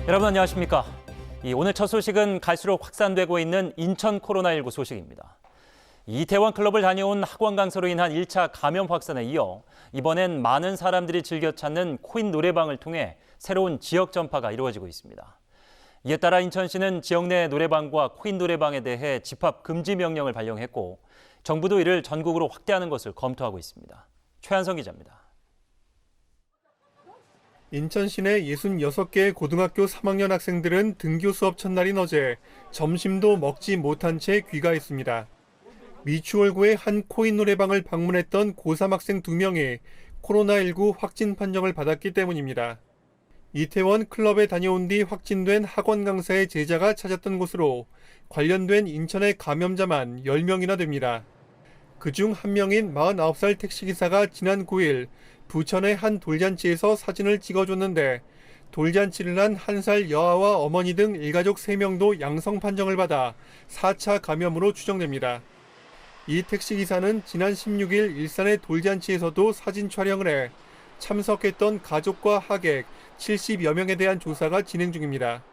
여러분 안녕하십니까? 오늘 첫 소식은 갈수록 확산되고 있는 인천 코로나19 소식입니다. 이태원 클럽을 다녀온 학원 강사로 인한 1차 감염 확산에 이어 이번엔 많은 사람들이 즐겨 찾는 코인 노래방을 통해 새로운 지역 전파가 이루어지고 있습니다. 이에 따라 인천시는 지역 내 노래방과 코인 노래방에 대해 집합 금지 명령을 발령했고 정부도 이를 전국으로 확대하는 것을 검토하고 있습니다. 최한성 기자입니다. 인천 시내 66개의 고등학교 3학년 학생들은 등교 수업 첫날인 어제 점심도 먹지 못한 채 귀가했습니다. 미추홀구의 한 코인 노래방을 방문했던 고3 학생 2명이 코로나19 확진 판정을 받았기 때문입니다. 이태원 클럽에 다녀온 뒤 확진된 학원 강사의 제자가 찾았던 곳으로 관련된 인천의 감염자만 10명이나 됩니다. 그중 한 명인 49살 택시기사가 지난 9일 부천의 한 돌잔치에서 사진을 찍어줬는데 돌잔치를 한 1살 여아와 어머니 등 일가족 3명도 양성 판정을 받아 4차 감염으로 추정됩니다. 이 택시기사는 지난 16일 일산의 돌잔치에서도 사진 촬영을 해 참석했던 가족과 하객 70여 명에 대한 조사가 진행 중입니다.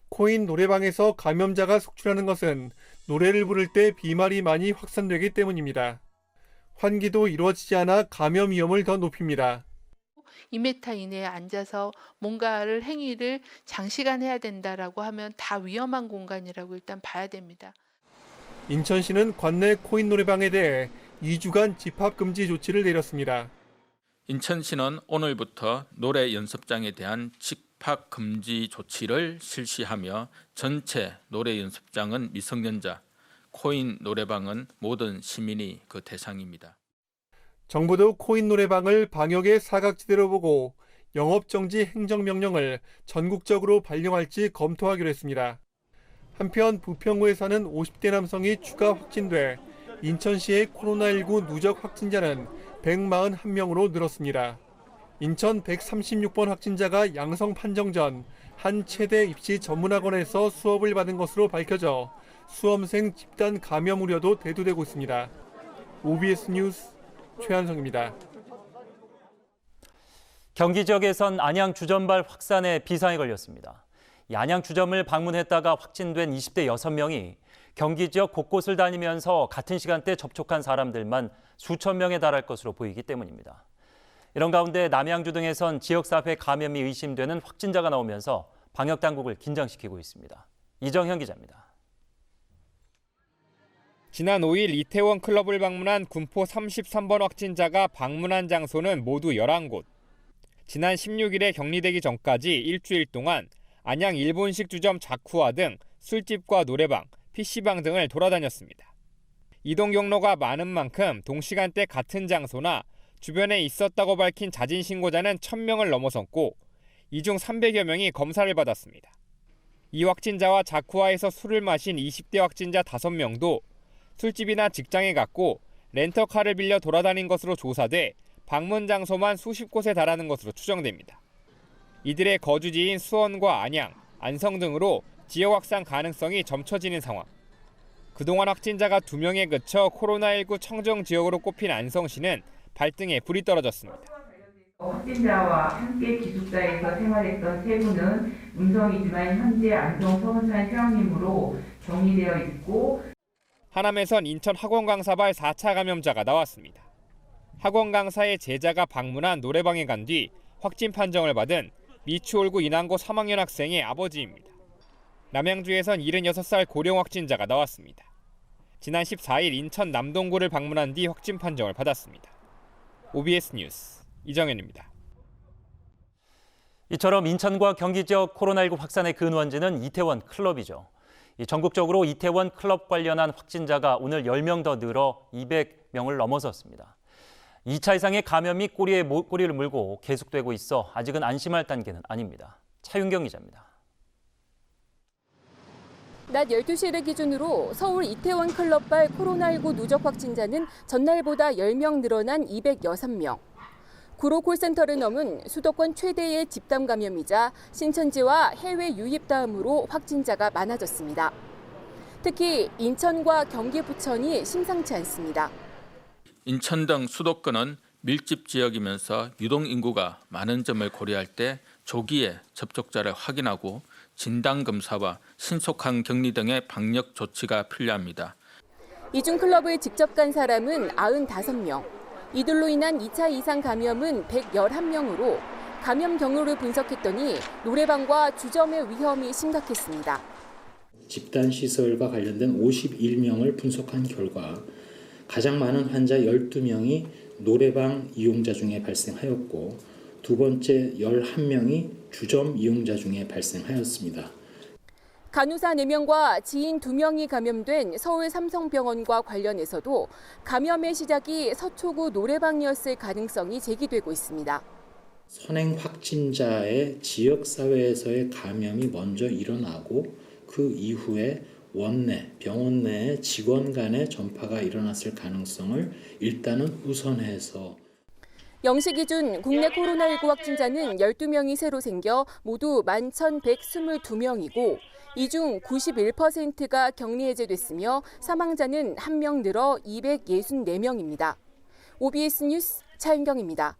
코인 노래방에서 감염자가 속출하는 것은 노래를 부를 때 비말이 많이 확산되기 때문입니다. 환기도 이루어지지 않아 감염 위험을 더 높입니다. 2m 이내에 앉아서 뭔가를 행위를 장시간 해야 된다라고 하면 다 위험한 공간이라고 일단 봐야 됩니다. 인천시는 관내 코인 노래방에 대해 2주간 집합 금지 조치를 내렸습니다. 인천시는 오늘부터 노래 연습장에 대한 집합 금지 조치를 실시하며 전체 노래 연습장은 미성년자, 코인 노래방은 모든 시민이 그 대상입니다. 정부도 코인 노래방을 방역의 사각지대로 보고 영업정지 행정명령을 전국적으로 발령할지 검토하기로 했습니다. 한편 부평구에 사는 50대 남성이 추가 확진돼 인천시의 코로나19 누적 확진자는 141명으로 늘었습니다. 인천 136번 확진자가 양성 판정 전 한 체대 입시 전문학원에서 수업을 받은 것으로 밝혀져 수험생 집단 감염 우려도 대두되고 있습니다. OBS 뉴스 최한성입니다. 경기 지역에선 안양 주점발 확산에 비상이 걸렸습니다. 이 안양 주점을 방문했다가 확진된 20대 6명이 경기 지역 곳곳을 다니면서 같은 시간대 접촉한 사람들만 수천 명에 달할 것으로 보이기 때문입니다. 이런 가운데 남양주 등에선 지역사회 감염이 의심되는 확진자가 나오면서 방역당국을 긴장시키고 있습니다. 이정현 기자입니다. 지난 5일 이태원 클럽을 방문한 군포 33번 확진자가 방문한 장소는 모두 11곳. 지난 16일에 격리되기 전까지 일주일 동안 안양 일본식 주점 자쿠아 등 술집과 노래방, PC방 등을 돌아다녔습니다. 이동 경로가 많은 만큼 동시간대 같은 장소나 주변에 있었다고 밝힌 자진 신고자는 1000명을 넘어섰고 이 중 300여 명이 검사를 받았습니다. 이 확진자와 자쿠아에서 술을 마신 20대 확진자 5명도 술집이나 직장에 갔고 렌터카를 빌려 돌아다닌 것으로 조사돼 방문 장소만 수십 곳에 달하는 것으로 추정됩니다. 이들의 거주지인 수원과 안양, 안성 등으로 지역 확산 가능성이 점쳐지는 상황. 그동안 확진자가 2명에 그쳐 코로나19 청정 지역으로 꼽힌 안성시는 발등에 불이 떨어졌습니다. 확진자와 함께 기숙사에서 생활했던 3분은 음성이지만 현재 안성 서문산 휴양림으로 격리되어 있고 하남에선 인천 학원 강사발 4차 감염자가 나왔습니다. 학원 강사의 제자가 방문한 노래방에 간 뒤 확진 판정을 받은 미추홀구 인왕고 3학년 학생의 아버지입니다. 남양주에선 76살 고령 확진자가 나왔습니다. 지난 14일 인천 남동구를 방문한 뒤 확진 판정을 받았습니다. OBS 뉴스 이정현입니다. 이처럼 인천과 경기 지역 코로나19 확산의 근원지는 이태원 클럽이죠. 전국적으로 이태원 클럽 관련한 확진자가 오늘 10명 더 늘어 200명을 넘어섰습니다. 2차 이상의 감염이 꼬리를 물고 계속되고 있어 아직은 안심할 단계는 아닙니다. 차윤경 기자입니다. 낮 12시를 기준으로 서울 이태원 클럽발 코로나19 누적 확진자는 전날보다 10명 늘어난 206명. 구로 콜센터를 넘은 수도권 최대의 집단 감염이자 신천지와 해외 유입 다음으로 확진자가 많아졌습니다. 특히 인천과 경기 부천이 심상치 않습니다. 인천 등 수도권은 밀집 지역이면서 유동 인구가 많은 점을 고려할 때 조기에 접촉자를 확인하고 진단검사와 신속한 격리 등의 방역 조치가 필요합니다. 이 중 클럽을 직접 간 사람은 95명, 이들로 인한 2차 이상 감염은 111명으로 감염 경로를 분석했더니 노래방과 주점의 위험이 심각했습니다. 집단시설과 관련된 51명을 분석한 결과 가장 많은 환자 12명이 노래방 이용자 중에 발생하였고 두 번째 11명이 주점 이용자 중에 발생하였습니다. 간호사 4명과 지인 2명이 감염된 서울 삼성병원과 관련해서도 감염의 시작이 서초구 노래방이었을 가능성이 제기되고 있습니다. 선행 확진자의 지역사회에서의 감염이 먼저 일어나고 그 이후에 원내, 병원 내의 직원 간의 전파가 일어났을 가능성을 일단은 우선해서 0시 기준 국내 코로나19 확진자는 12명이 새로 생겨 모두 11,122명이고 이 중 91%가 격리 해제됐으며 사망자는 1명 늘어 264명입니다. OBS 뉴스 차윤경입니다.